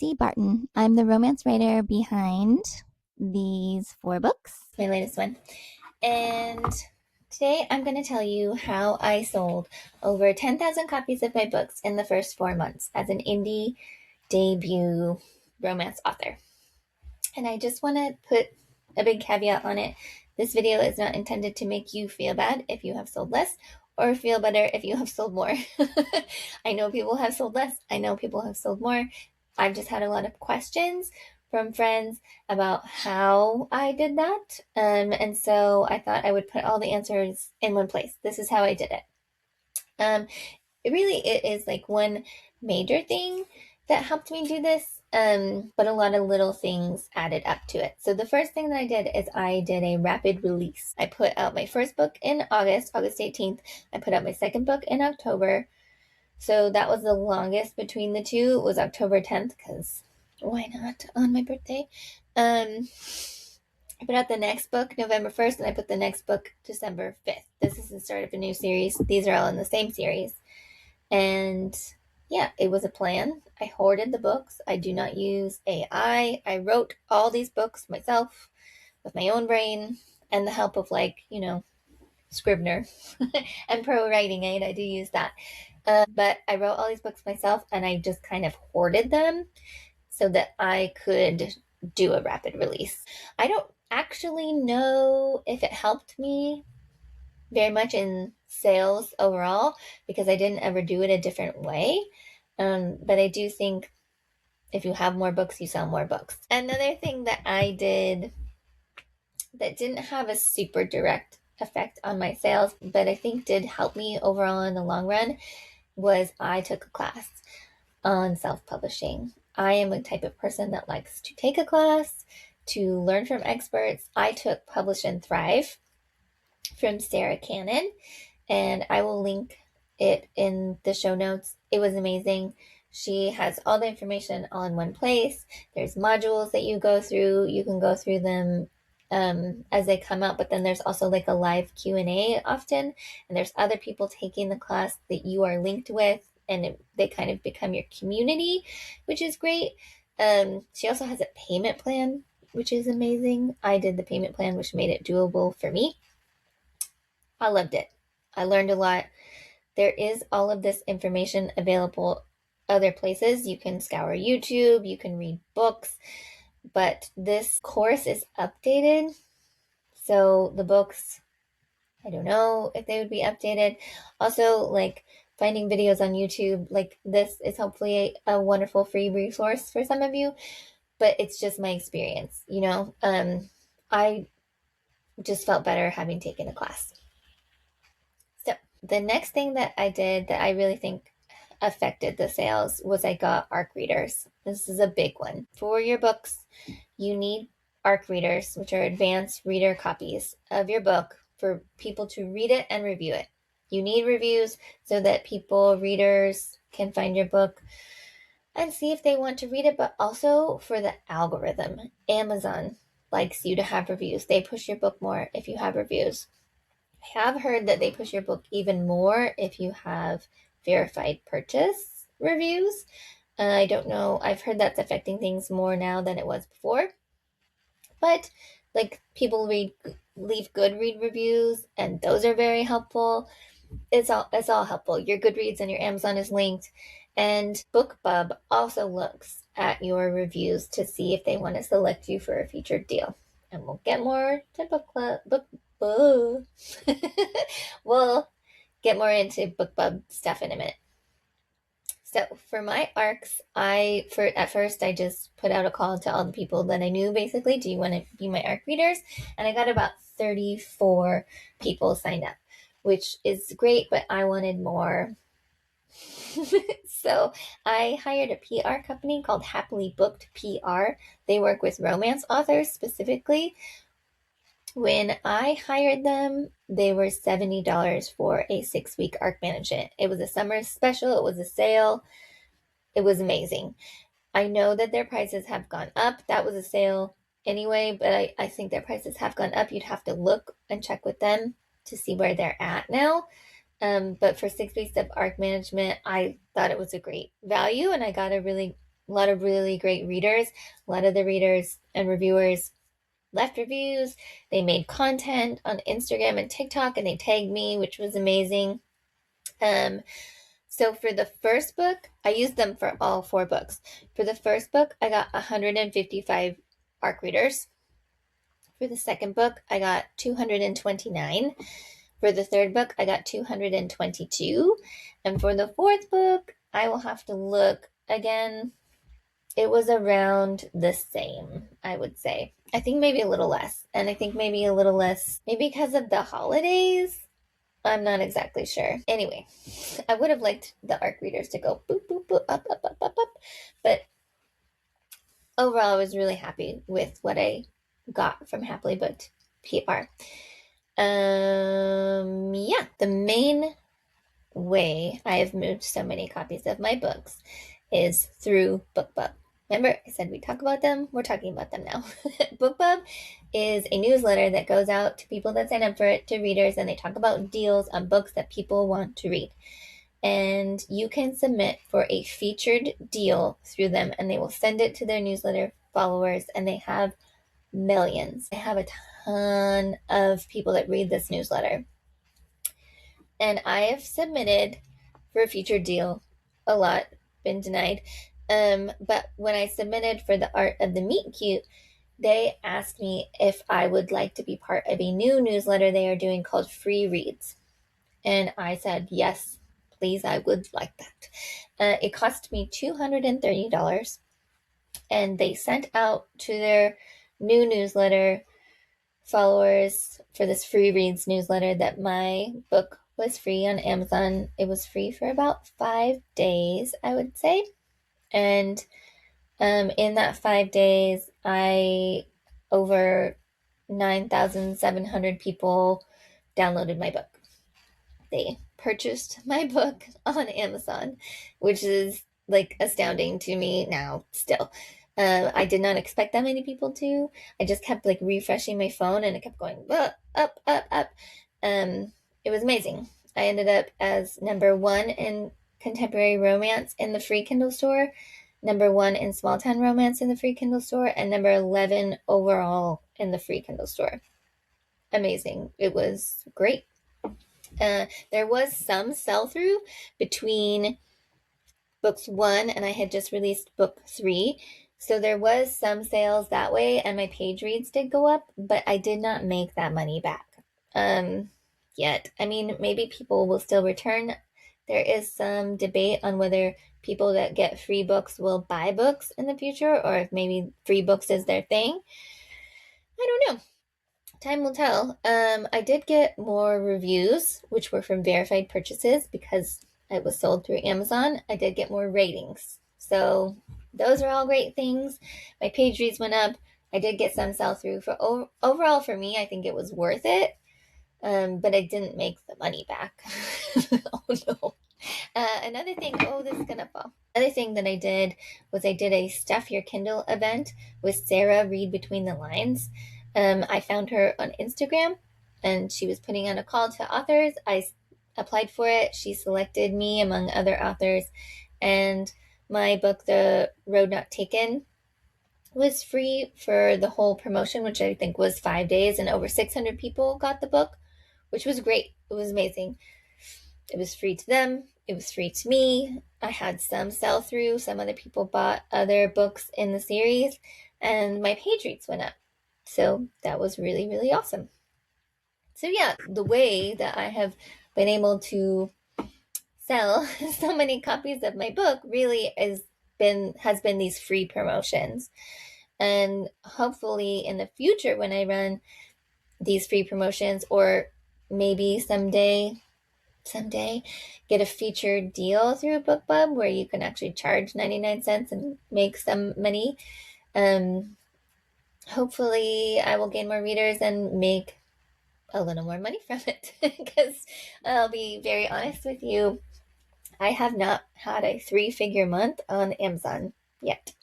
Becky Barton. I'm the romance writer behind these 4 books, My latest one. And today I'm going to tell you how I sold over 10,000 copies of my books in the first 4 months as an indie debut romance author. And I just want to put a big caveat on it. This video is not intended to make you feel bad if you have sold less or feel better if you have sold more. I know people have sold less. I know people have sold more. I've just had a lot of questions from friends about how I did that. And so I thought I would put all the answers in one place. This is how I did it. It is like one major thing that helped me do this, but a lot of little things added up to it. So the first thing that I did is I did a rapid release. I put out my first book in August 18th. I put out my second book in October. So that was the longest between the two. It was October 10th because why not on my birthday? I put out the next book November 1st, and I put the next book December 5th. This is the start of a new series. These are all in the same series. And yeah, it was a plan. I hoarded the books. I do not use AI. I wrote all these books myself with my own brain and the help of Scrivener and Pro Writing Aid. I do use that. But I wrote all these books myself, and I just kind of hoarded them so that I could do a rapid release. I don't actually know if it helped me very much in sales overall because I didn't ever do it a different way. But I do think if you have more books, you sell more books. Another thing that I did that didn't have a super direct effect on my sales, but I think did help me overall in the long run, was I took a class on self-publishing. I am a type of person that likes to take a class, to learn from experts. I took Publish and Thrive from Sarah Cannon, and I will link it in the show notes. It was amazing. She has all the information all in one place. There's modules that you go through. You can go through them as they come out, but then there's also like a live Q&A often, and there's other people taking the class that you are linked with, and they kind of become your community, which is great. She also has a payment plan, which is amazing. I did the payment plan, which made it doable for me. I loved it. I learned a lot. There is all of this information available other places. You can scour YouTube, you can read books, but this course is updated. So the books, I don't know if they would be updated. Also, like finding videos on YouTube, like this is hopefully a wonderful free resource for some of you, but it's just my experience, I just felt better having taken a class. So the next thing that I did that I really think affected the sales was I got ARC readers. This is a big one. For your books, you need ARC readers, which are advanced reader copies of your book for people to read it and review it. You need reviews so that readers can find your book and see if they want to read it, but also for the algorithm. Amazon likes you to have reviews. They push your book more if you have reviews. I have heard that they push your book even more if you have verified purchase reviews. I don't know. I've heard that's affecting things more now than it was before. But like people leave good read reviews, and those are very helpful. It's all helpful. Your Goodreads and your Amazon is linked, and BookBub also looks at your reviews to see if they want to select you for a featured deal. And we'll get more to we'll get more into BookBub stuff in a minute. So for my ARCs, at first I just put out a call to all the people that I knew, basically, do you want to be my ARC readers? And I got about 34 people signed up, which is great, but I wanted more. So I hired a PR company called Happily Booked PR. They work with romance authors specifically. When I hired them, they were $70 for a 6-week ARC management. It was a summer special. It was a sale. It was amazing. I know that their prices have gone up. That was a sale anyway, but I think their prices have gone up. You'd have to look and check with them to see where they're at now. But for 6 weeks of ARC management, I thought it was a great value, and I got a really A lot of really great readers. A lot of the readers and reviewers left reviews. They made content on Instagram and TikTok and they tagged me, which was amazing. Um, so for the first book, I used them for all 4 books. For the first book, I got 155 ARC readers. For the second book, I got 229. For the third book, I got 222. And for the fourth book, I will have to look again. It was around the same, I would say. I think maybe a little less. And I think maybe a little less, maybe because of the holidays. I'm not exactly sure. Anyway, I would have liked the ARC readers to go boop, boop, boop, up, up, up, up, up. But overall, I was really happy with what I got from Happily Booked PR. Yeah, the main way I have moved so many copies of my books is through BookBub. Remember, I said we'd talk about them? We're talking about them now. BookBub is a newsletter that goes out to people that sign up for it, to readers, and they talk about deals on books that people want to read. And you can submit for a featured deal through them, and they will send it to their newsletter followers, and they have millions. They have a ton of people that read this newsletter. And I have submitted for a featured deal a lot, been denied. But when I submitted for the Art of the Meet Cute, they asked me if I would like to be part of a new newsletter they are doing called Free Reads. And I said, yes, please, I would like that. It cost me $230. And they sent out to their new newsletter followers for this Free Reads newsletter that my book was free on Amazon. It was free for about 5 days, I would say. And in that 5 days, over 9,700 people downloaded my book. They purchased my book on Amazon, which is like astounding to me now still. I did not expect that many people to. I just kept like refreshing my phone and it kept going up, up, up, up. It was amazing. I ended up as number 1 in contemporary romance in the free Kindle store, number 1 in small town romance in the free Kindle store, and number 11 overall in the free Kindle store. Amazing. It was great. There was some sell through between books 1 and I had just released book 3. So there was some sales that way and my page reads did go up, but I did not make that money back yet. I mean, maybe people will still return. There is some debate on whether people that get free books will buy books in the future or if maybe free books is their thing. I don't know. Time will tell. I did get more reviews, which were from verified purchases because it was sold through Amazon. I did get more ratings. So those are all great things. My page reads went up. I did get some sell through. For overall, for me, I think it was worth it. But I didn't make the money back. Oh no. Another thing, oh, this is gonna fall. Another thing that I did was I did a Stuff Your Kindle event with Sarah Read Between the Lines. I found her on Instagram and she was putting on a call to authors. I applied for it. She selected me among other authors, and my book, The Road Not Taken, was free for the whole promotion, which I think was 5 days, and over 600 people got the book, which was great. It was amazing. It was free to them. It was free to me. I had some sell through. Some other people bought other books in the series, and my page reads went up. So that was really, really awesome. So yeah, the way that I have been able to sell so many copies of my book really has been these free promotions. And hopefully in the future when I run these free promotions, or maybe someday get a featured deal through BookBub where you can actually charge 99 cents and make some money. Hopefully I will gain more readers and make a little more money from it. Because I'll be very honest with you, I have not had a 3-figure month on Amazon yet.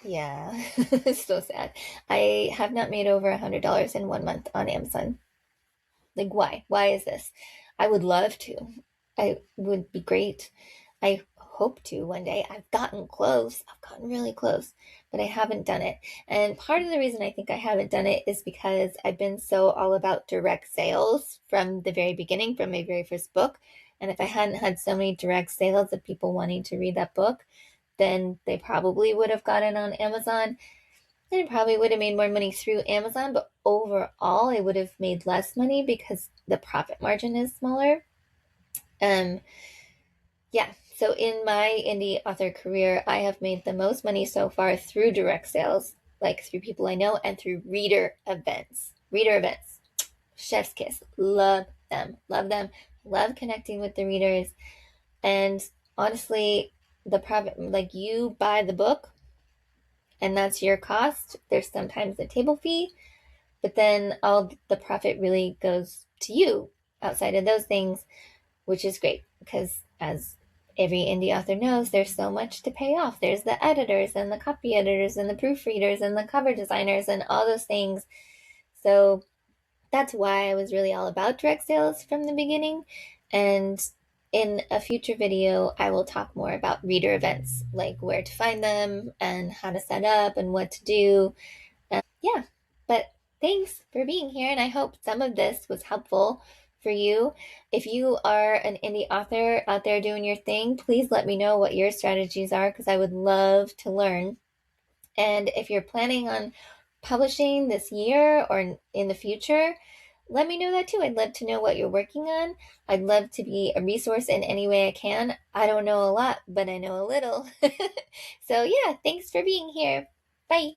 Yeah, it's so sad. I have not made over $100 in 1 month on Amazon. Like, why? Why is this? I would love to. I would be great. I hope to one day. I've gotten close. I've gotten really close, but I haven't done it. And part of the reason I think I haven't done it is because I've been so all about direct sales from the very beginning, from my very first book. And if I hadn't had so many direct sales of people wanting to read that book, then they probably would have gotten on Amazon. And it probably would have made more money through Amazon, but overall, I would have made less money because the profit margin is smaller. Um, yeah, so in my indie author career, I have made the most money so far through direct sales, like through people I know, and through reader events. Reader events, chef's kiss. Love them, love them. Love connecting with the readers. And honestly, the profit, like you buy the book and that's your cost. There's sometimes a table fee, but then all the profit really goes to you outside of those things, which is great because as every indie author knows, there's so much to pay off. There's the editors and the copy editors and the proofreaders and the cover designers and all those things. So that's why I was really all about direct sales from the beginning. And in a future video, I will talk more about reader events, like where to find them and how to set up and what to do. Yeah, but thanks for being here, and I hope some of this was helpful for you. If you are an indie author out there doing your thing, please let me know what your strategies are because I would love to learn. And if you're planning on publishing this year or in the future, let me know that too. I'd love to know what you're working on. I'd love to be a resource in any way I can. I don't know a lot, but I know a little. So, yeah, thanks for being here. Bye.